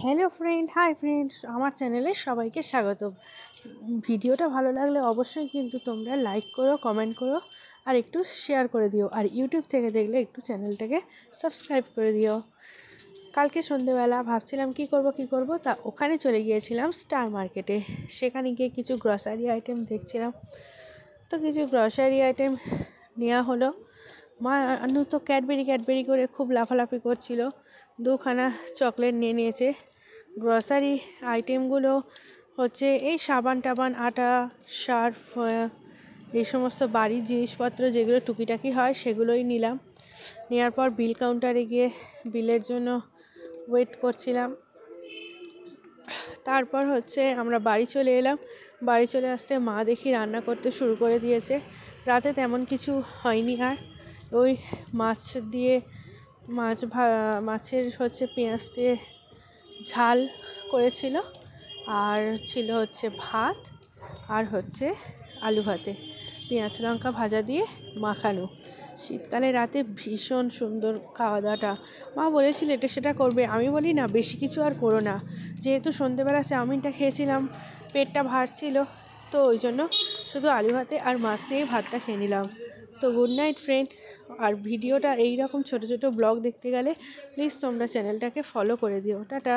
Hello friend, hi friend, আমার চ্যানেলে সবাইকে স্বাগত। ভিডিওটা ভালো লাগলে অবশ্যই কিন্তু তোমরা লাইক করো, কমেন্ট করো আর একটু শেয়ার করে দিও। আর ইউটিউব থেকে দেখলে একটু চ্যানেলটাকে সাবস্ক্রাইব করে দিও। কালকে সন্ধেবেলা ভাবছিলাম কি করব, তা ওখানে চলে গিয়েছিলাম স্টার মার্কেটে। সেখানে গিয়ে কিছু গ্রসারি আইটেম দেখছিলাম, তো কিছু গ্রসারি আইটেম নেওয়া হলো। মানু তো ক্যাডবেরি করে খুব লাফালাফি করছিল, দুখানা চকলেট নিয়ে নিয়েছে। গ্রসারি আইটেমগুলো হচ্ছে এই সাবান টাবান, আটা, সার্ফ, এই সমস্ত বাড়ির জিনিসপত্র যেগুলো টুকিটাকি হয় সেগুলোই নিলাম। নেওয়ার পর বিল কাউন্টারে গিয়ে বিলের জন্য ওয়েট করছিলাম। তারপর হচ্ছে আমরা বাড়ি চলে এলাম। বাড়ি চলে আসতে মা দেখি রান্না করতে শুরু করে দিয়েছে। রাতে তেমন কিছু হয়নি, আর ওই মাছ দিয়ে মাছের হচ্ছে পেঁয়াজ দিয়ে ঝাল করেছিল, আর ছিল হচ্ছে ভাত, আর হচ্ছে আলু ভাতে পেঁয়াজ লঙ্কা ভাজা দিয়ে মাখানো। শীতকালে রাতে ভীষণ সুন্দর খাওয়া দাওয়াটা। মা বলেছিল এটা সেটা করবে, আমি বলি না, বেশি কিছু আর করো না। যেহেতু সন্ধেবেলা চাউমিনটা খেয়েছিলাম, পেটটা ভারছিল, তো ওই জন্য শুধু আলু ভাতে আর মাছ দিয়েই ভাতটা খেয়ে নিলাম। তো গুড নাইট ফ্রেন্ড। আর ভিডিওটা এই রকম ছোটো ছোটো ব্লগ দেখতে গেলে প্লিজ তোমরা চ্যানেলটাকে ফলো করে দিও। টাটা।